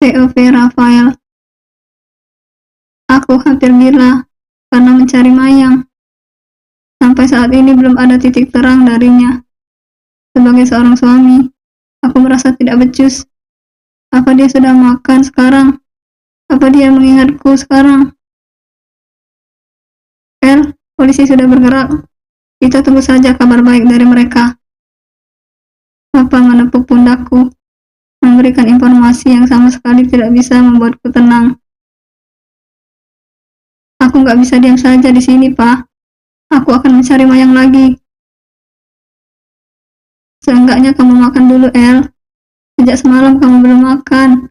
VOV Rafael. Aku hampir gila karena mencari Mayang. Sampai saat ini belum ada titik terang darinya. Sebagai seorang suami, aku merasa tidak becus. Apa dia sudah makan sekarang? Apa dia mengingatku sekarang? Polisi sudah bergerak. Kita tunggu saja kabar baik dari mereka. Papa menepuk pundakku, memberikan informasi yang sama sekali tidak bisa membuatku tenang. Aku nggak bisa diam saja di sini, Pak. Aku akan mencari Mayang lagi. Seenggaknya kamu makan dulu, El. Sejak semalam kamu belum makan.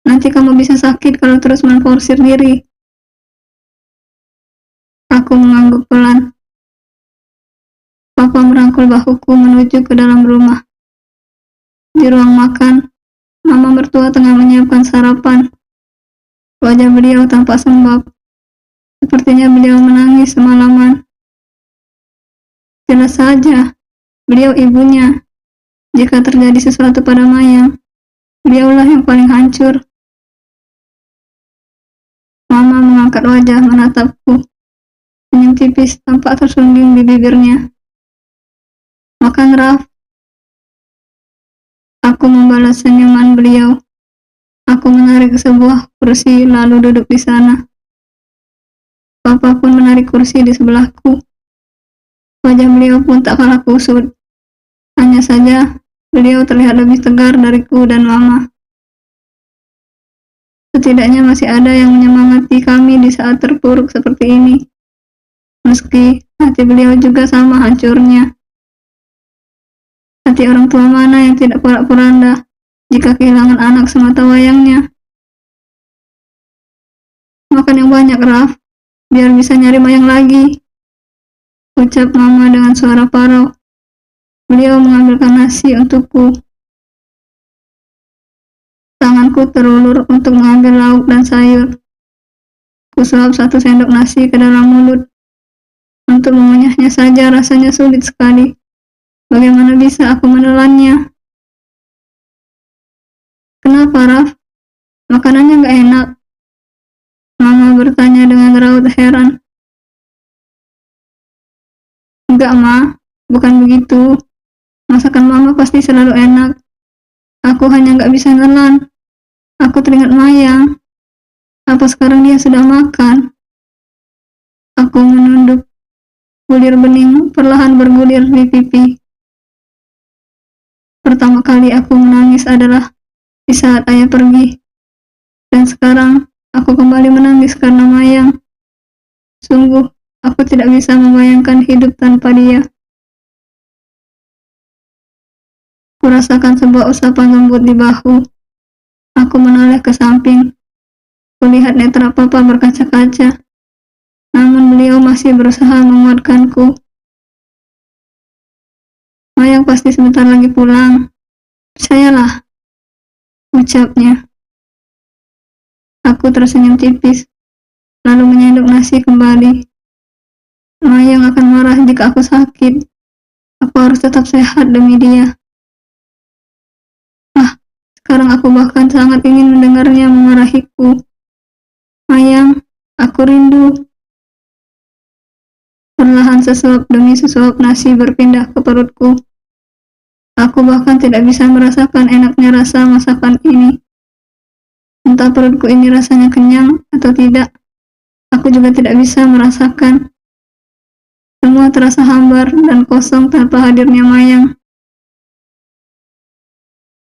Nanti kamu bisa sakit kalau terus memforsir diri. Aku mengangguk pelan. Papa merangkul bahuku menuju ke dalam rumah. Di ruang makan, Mama mertua tengah menyiapkan sarapan. Wajah beliau tampak sembab. Sepertinya beliau menangis semalaman. Jelas saja, beliau ibunya. Jika terjadi sesuatu pada Mayang, beliaulah yang paling hancur. Mama mengangkat wajah menatapku. Senyum tipis tampak tersunding di bibirnya. Makan, Raf. Aku membalas senyuman beliau. Aku menarik sebuah kursi lalu duduk di sana. Papa pun menarik kursi di sebelahku. Wajah beliau pun tak kalah kusut. Hanya saja, beliau terlihat lebih tegar dariku dan Mama. Setidaknya masih ada yang menyemangati kami di saat terpuruk seperti ini. Meski hati beliau juga sama hancurnya. Hati orang tua mana yang tidak porak-poranda jika kehilangan anak semata wayangnya. Makan yang banyak, Raf, biar bisa nyari Mayang lagi, ucap Mama dengan suara parau. Beliau mengambilkan nasi untukku. Tanganku terulur untuk mengambil lauk dan sayur. Kusuap 1 sendok nasi ke dalam mulut. Untuk mengunyahnya saja rasanya sulit sekali. Bagaimana bisa aku menelannya? Kenapa, Raf? Makanannya gak enak? Mama bertanya dengan raut heran. Enggak, Ma. Bukan begitu. Masakan Mama pasti selalu enak. Aku hanya gak bisa nelan. Aku teringat Mayang. Apa sekarang dia sudah makan? Aku menunduk. Bulir bening perlahan bergulir di pipi. Pertama kali aku menangis adalah di saat ayah pergi. Dan sekarang aku kembali menangis karena Mayang. Sungguh, aku tidak bisa membayangkan hidup tanpa dia. Kurasakan sebuah usapan lembut di bahu. Aku menoleh ke samping. Kulihat netra Papa berkaca-kaca. Namun beliau masih berusaha menguatkanku. Mayang pasti sebentar lagi pulang. Percayalah, ucapnya. Aku tersenyum tipis, lalu menyendok nasi kembali. Mayang akan marah jika aku sakit. Aku harus tetap sehat demi dia. Sekarang aku bahkan sangat ingin mendengarnya memarahiku. Mayang, aku rindu. Perlahan sesuap demi sesuap nasi berpindah ke perutku. Aku bahkan tidak bisa merasakan enaknya rasa masakan ini. Entah perutku ini rasanya kenyang atau tidak. Aku juga tidak bisa merasakan. Semua terasa hambar dan kosong tanpa hadirnya Mayang.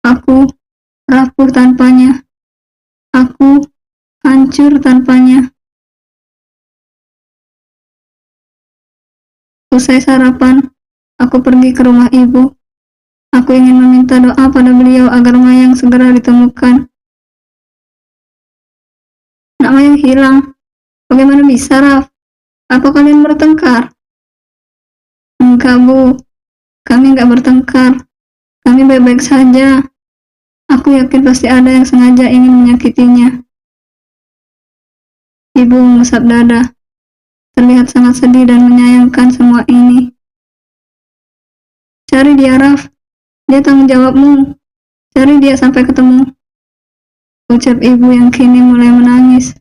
Aku rapuh tanpanya. Aku hancur tanpanya. Usai sarapan, aku pergi ke rumah ibu. Aku ingin meminta doa pada beliau agar Mayang segera ditemukan. Nak Mayang hilang. Bagaimana bisa, Raf? Apa kalian bertengkar? Enggak, Bu. Kami enggak bertengkar. Kami baik-baik saja. Aku yakin pasti ada yang sengaja ingin menyakitinya. Ibu mengusap dada. Terlihat sangat sedih dan menyayangkan semua ini. Cari dia, Raf. Dia tanggung jawabmu. Cari dia sampai ketemu. ucap ibu yang kini mulai menangis.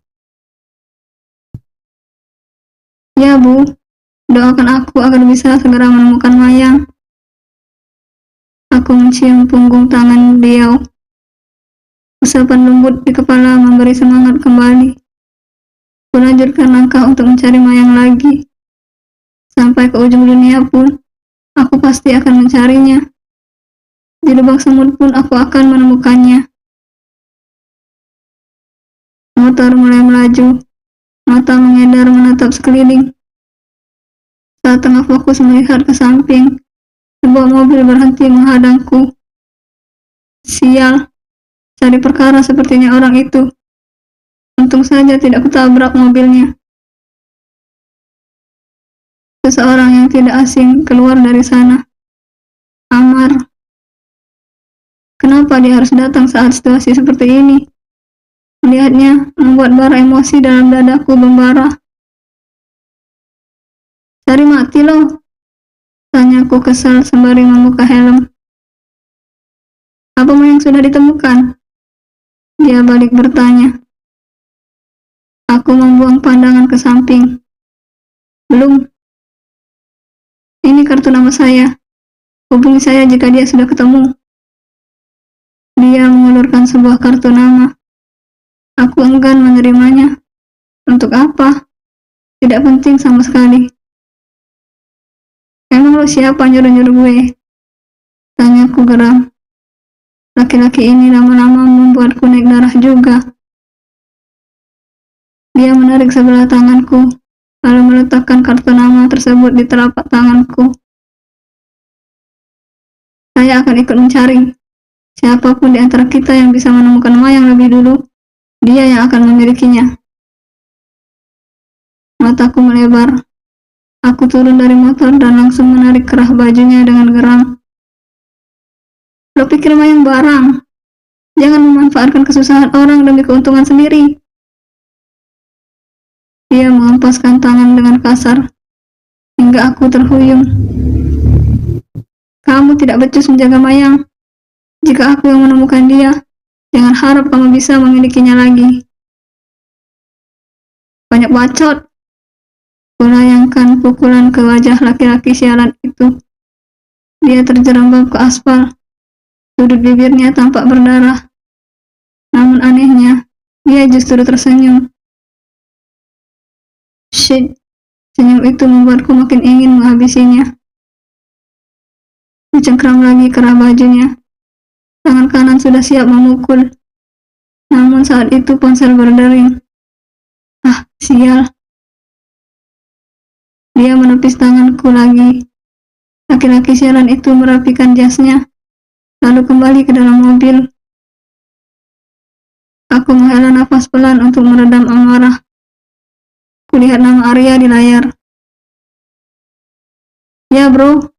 Ya Bu, doakan aku agar bisa segera menemukan Mayang. Aku mencium punggung tangan beliau. Usapan lembut di kepala memberi semangat kembali. Kulanjutkan langkah untuk mencari Mayang lagi. Sampai ke ujung dunia pun, aku pasti akan mencarinya. Di lubang semut pun aku akan menemukannya. Motor mulai melaju. Mata mengedar menatap sekeliling. Saat tengah fokus melihat ke samping, sebuah mobil berhenti menghadangku. Sial, cari perkara sepertinya orang itu. Untung saja tidak kutabrak mobilnya. Seseorang yang tidak asing keluar dari sana. Amar. Kenapa dia harus datang saat situasi seperti ini? Melihatnya membuat bara emosi dalam dadaku membara. Cari mati loh, tanyaku kesal sembari membuka helm. Apa yang sudah ditemukan? Dia balik bertanya. Aku membuang pandangan ke samping. Belum. Ini kartu nama saya. Hubungi saya jika dia sudah ketemu. Dia mengulurkan sebuah kartu nama. Aku enggan menerimanya. Untuk apa? Tidak penting sama sekali. Emang lo siapa nyuruh-nyuruh gue? Tanyaku geram. Laki-laki ini lama-lama membuatku naik darah juga. Dia menarik sebelah tanganku, lalu meletakkan kartu nama tersebut di telapak tanganku. Saya akan ikut mencari. Siapapun di antara kita yang bisa menemukan Mayang lebih dulu, dia yang akan memilikinya. Mataku melebar. Aku turun dari motor dan langsung menarik kerah bajunya dengan geram. Lo pikir Mayang barang? Jangan memanfaatkan kesusahan orang demi keuntungan sendiri. Dia mengampaskan tangan dengan kasar, hingga aku terhuyung. Kamu tidak becus menjaga Mayang. Jika aku yang menemukan dia, jangan harap kamu bisa memilikinya lagi. Banyak bacot. Kulayangkan pukulan ke wajah laki-laki sialan itu. Dia terjerembab ke aspal. Sudut bibirnya tampak berdarah. Namun anehnya, dia justru tersenyum. Shit, senyum itu membuatku makin ingin menghabisinya. Dicengkram lagi kerah bajunya. Tangan kanan sudah siap memukul. Namun saat itu ponsel berdering. Ah, sial. Dia menepis tanganku lagi. Laki-laki sialan itu merapikan jasnya, lalu kembali ke dalam mobil. Aku menghela nafas pelan untuk meredam amarah. Kulihat nama Arya di layar. Ya bro,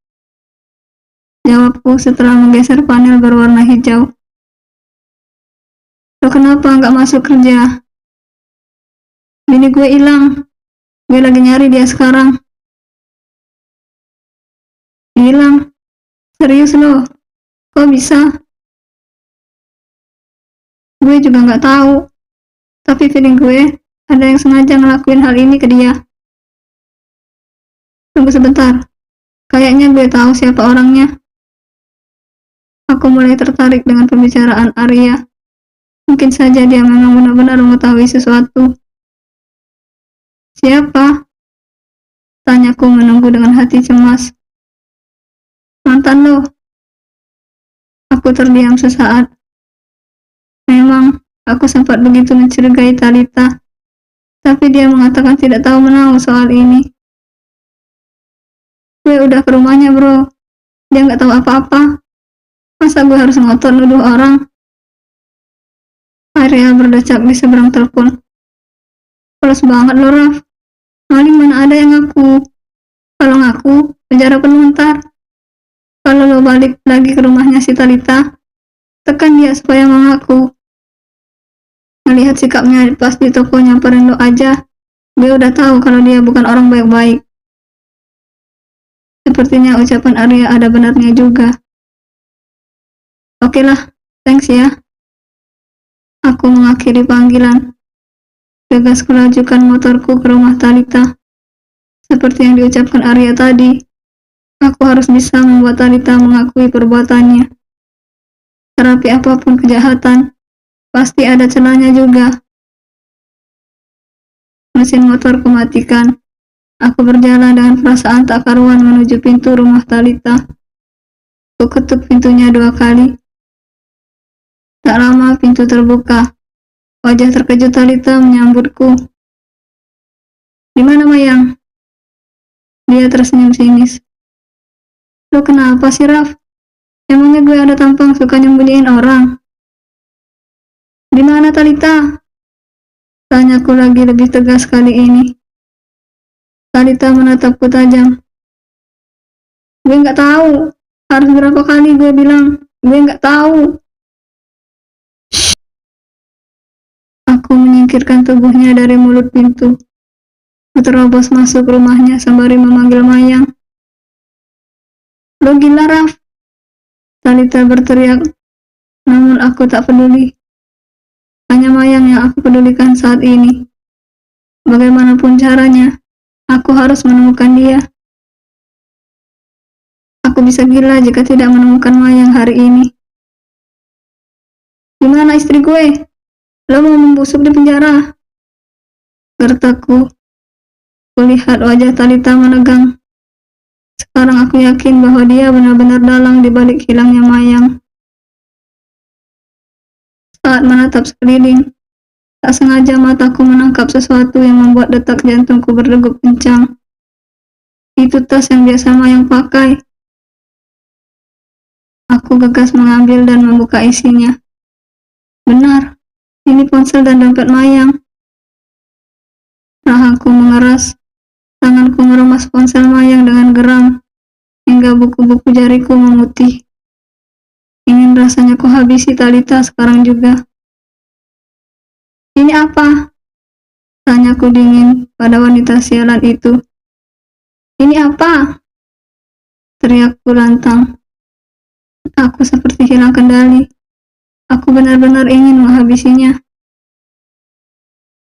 jawabku setelah menggeser panel berwarna hijau. Lo kenapa nggak masuk kerja? Bini gue hilang. Gue lagi nyari dia sekarang. Hilang? Serius lo? Kok bisa? Gue juga nggak tahu. Tapi feeling gue ada yang sengaja ngelakuin hal ini ke dia. Tunggu sebentar. Kayaknya gue tahu siapa orangnya. Aku mulai tertarik dengan pembicaraan Arya. Mungkin saja dia memang benar-benar mengetahui sesuatu. Siapa? Tanyaku menunggu dengan hati cemas. Mantan lo. Aku terdiam sesaat. Memang, aku sempat begitu mencurigai Talita. Tapi dia mengatakan tidak tahu menahu soal ini. Gue udah ke rumahnya bro. Dia nggak tahu apa-apa. Masa gue harus ngotot nuduh orang? Arya berdecap di seberang telepon. Polos banget lo Raf. Maling mana ada yang ngaku. Kalau ngaku, penjara penuh ntar. Kalau lo balik lagi ke rumahnya si Talita, tekan dia supaya mengaku. Melihat sikapnya pas di toko nyamperin lo aja, gue udah tahu kalau dia bukan orang baik-baik. Sepertinya ucapan Arya ada benarnya juga. Oke lah, thanks ya. Aku mengakhiri panggilan. Tegas kulajukan motorku ke rumah Talita. Seperti yang diucapkan Arya tadi, aku harus bisa membuat Talita mengakui perbuatannya. Terapi apapun kejahatan, pasti ada celahnya juga. Mesin motorku matikan. Aku berjalan dengan perasaan tak karuan menuju pintu rumah Talita. Ku ketuk pintunya 2 kali. Tak lama pintu terbuka. Wajah terkejut Talita menyambutku. "Di mana Mayang?" Dia tersenyum sinis. "Lu kenapa sih, Raf? Emangnya gue ada tampang suka nyembunyiin orang?" "Di mana Talita?" Tanyaku lagi lebih tegas kali ini. Talita menatapku tajam. "Gue nggak tahu. Harus berapa kali gue bilang, gue nggak tahu." Shh. Aku menyingkirkan tubuhnya dari mulut pintu. Terobos masuk rumahnya sembari memanggil Mayang. "Lo gila, Raf!" Talita berteriak, namun aku tak peduli. Hanya Mayang yang aku pedulikan saat ini. Bagaimanapun caranya, aku harus menemukan dia. Aku bisa gila jika tidak menemukan Mayang hari ini. "Di mana istri gue? Lo mau membusuk di penjara?" Gertakku. Kulihat wajah Talita menegang. Sekarang aku yakin bahwa dia benar-benar dalang di balik hilangnya Mayang. Saat menatap sekeliling, tak sengaja mataku menangkap sesuatu yang membuat detak jantungku berdegup kencang. Itu tas yang biasa Mayang pakai. Aku gegas mengambil dan membuka isinya. Benar, ini ponsel dan dompet Mayang. Rahaku mengeras. Tanganku meremas ponsel Mayang dengan geram, hingga buku-buku jariku memutih. Ingin rasanya kuhabisi Talita sekarang juga. "Ini apa?" tanyaku dingin pada wanita sialan itu. "Ini apa?" teriakku lantang. Aku seperti hilang kendali. Aku benar-benar ingin menghabisinya.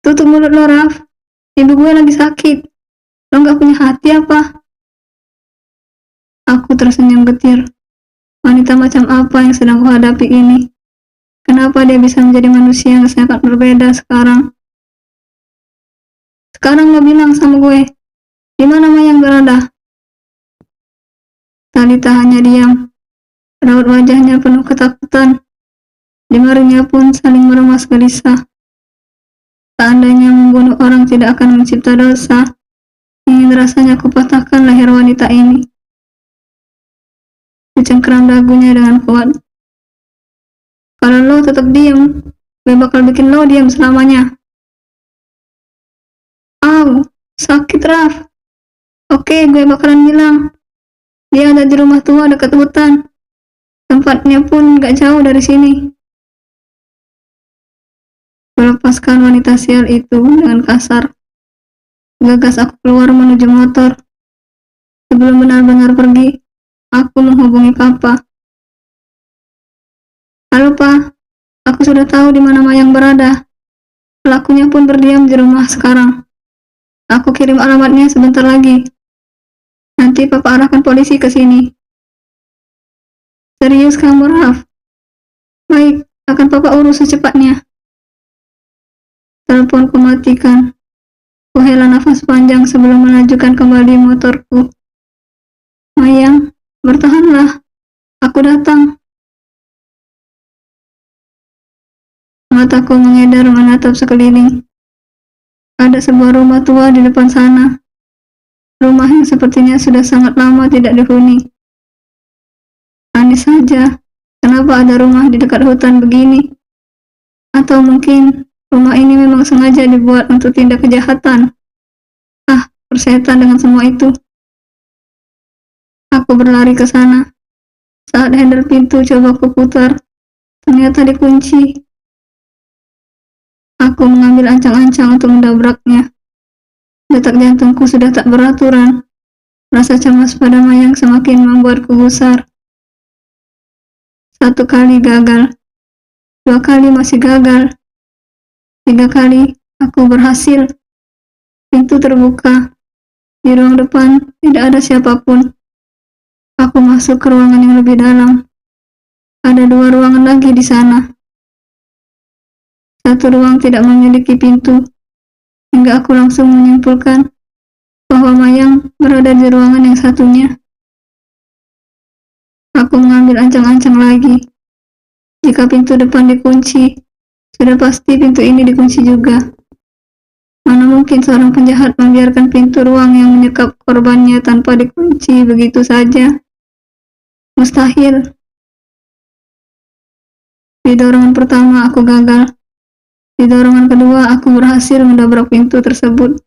"Tutup mulut lo, Raf. Ibu gue lagi sakit. Lo gak punya hati apa?" Aku tersenyum getir. Wanita macam apa yang sedang kuhadapi ini? Kenapa dia bisa menjadi manusia yang sangat berbeda sekarang? "Sekarang lo bilang sama gue, di mana Mayang berada?" Talita hanya diam. Raut wajahnya penuh ketakutan. Jemarinya pun saling meremas gelisah. Seandainya membunuh orang tidak akan mencipta dosa, ingin rasanya kupatahkan leher wanita ini. Kucengkeram dagunya dengan kuat. "Kalau lo tetap diam, gue bakal bikin lo diam selamanya." "Au, sakit, Raf." "Oke, gue bakalan bilang. Dia ada di rumah tua dekat hutan. Tempatnya pun gak jauh dari sini." Melepaskan wanita sial itu dengan kasar. Gagas aku keluar menuju motor. Sebelum benar-benar pergi, aku menghubungi Papa. "Halo, Pa. Aku sudah tahu di mana Mayang berada. Pelakunya pun berdiam di rumah sekarang. Aku kirim alamatnya sebentar lagi. Nanti Papa arahkan polisi ke sini." "Serius kamu, Raf?" "Baik, akan Papa urus secepatnya." Teleponku matikan. Kuhela nafas panjang sebelum melanjutkan kembali motorku. "Mayang, bertahanlah. Aku datang." Mataku mengedar menatap sekeliling. Ada sebuah rumah tua di depan sana. Rumah yang sepertinya sudah sangat lama tidak dihuni. Aneh saja, kenapa ada rumah di dekat hutan begini? Atau mungkin rumah ini memang sengaja dibuat untuk tindak kejahatan. Ah, persetan dengan semua itu. Aku berlari ke sana. Saat handle pintu coba kuputar, ternyata dikunci. Aku mengambil ancang-ancang untuk mendobraknya. Detak jantungku sudah tak beraturan. Rasa cemas pada Mayang semakin membuatku gusar. 1 kali gagal. 2 kali masih gagal. 3 kali aku berhasil. Pintu terbuka. Di ruang depan tidak ada siapapun. Aku masuk ke ruangan yang lebih dalam. Ada 2 ruangan lagi di sana. Satu ruang tidak memiliki pintu, hingga aku langsung menyimpulkan bahwa Mayang berada di ruangan yang satunya. Aku mengambil ancang-ancang lagi. Jika pintu depan dikunci, sudah pasti pintu ini dikunci juga. Mana mungkin seorang penjahat membiarkan pintu ruang yang menyekap korbannya tanpa dikunci begitu saja? Mustahil. Di dorongan pertama aku gagal. Di dorongan kedua aku berhasil mendobrak pintu tersebut.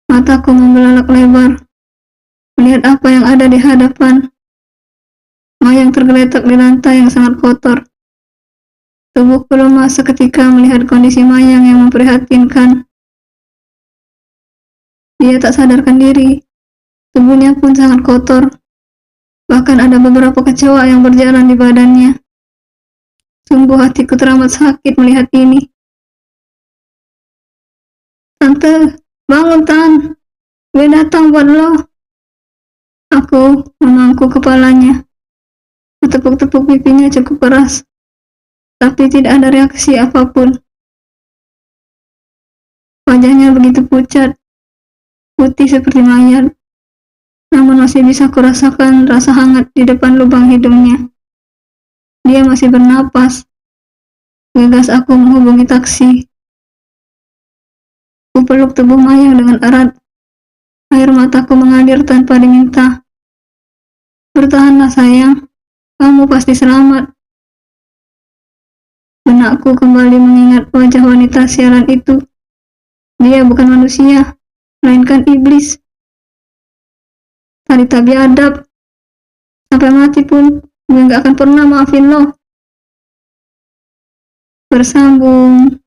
Mataku membelalak lebar, melihat apa yang ada di hadapan. Mayang tergeletak di lantai yang sangat kotor. Tubuhku lemas seketika melihat kondisi Mayang yang memprihatinkan. Dia tak sadarkan diri. Tubuhnya pun sangat kotor. Bahkan ada beberapa kecoak yang berjalan di badannya. Sungguh hatiku teramat sakit melihat ini. Tante, bangun Tan. Gue datang buat lo. Aku memangku kepalanya. Kutepuk-tepuk pipinya cukup keras. Tapi tidak ada reaksi apapun. Wajahnya begitu pucat, putih seperti mayat. Namun masih bisa kurasakan rasa hangat di depan lubang hidungnya. Dia masih bernapas. Gegas aku menghubungi taksi. Kupeluk tubuh Mayang dengan erat. Air mataku mengalir tanpa diminta. Bertahanlah sayang, kamu pasti selamat. Benakku kembali mengingat wajah wanita sialan itu. Dia bukan manusia, melainkan iblis. Tadi tak biadab. Sampai mati pun, gue gak akan pernah maafin lo. Bersambung.